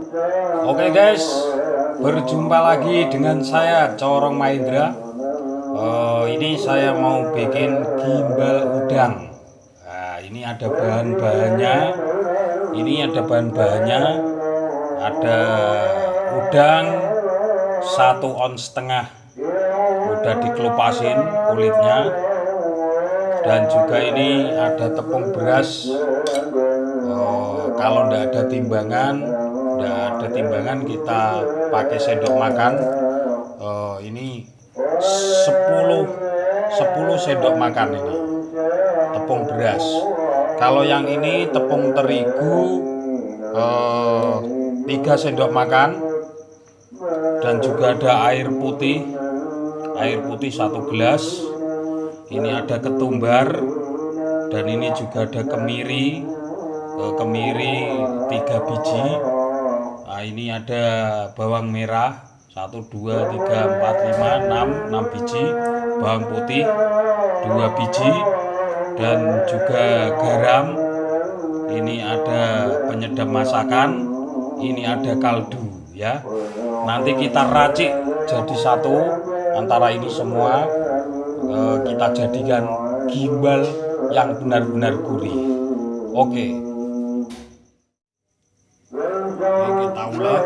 Oke guys, berjumpa lagi dengan saya Corong Mahendra. Ini saya mau bikin gimbal udang. Nah, ini ada bahan-bahannya. Ada udang 1,5 ons, udah dikelupasin kulitnya. Dan juga ini ada tepung beras. Kalau tidak ada timbangan, kita pakai sendok makan. Ini 10 sendok makan ini tepung beras. Kalau yang ini tepung terigu 3 sendok makan. Dan juga ada air putih 1 gelas. Ini ada ketumbar, dan ini juga ada kemiri 3 biji. Nah, ini ada bawang merah 1, 2, 3, 4, 5, 6 biji, bawang putih 2 biji, dan juga garam. Ini ada penyedap masakan, ini ada kaldu ya. Nanti kita racik jadi satu antara ini semua. Kita jadikan gimbal yang benar-benar gurih. Oke. Ini kita ulek.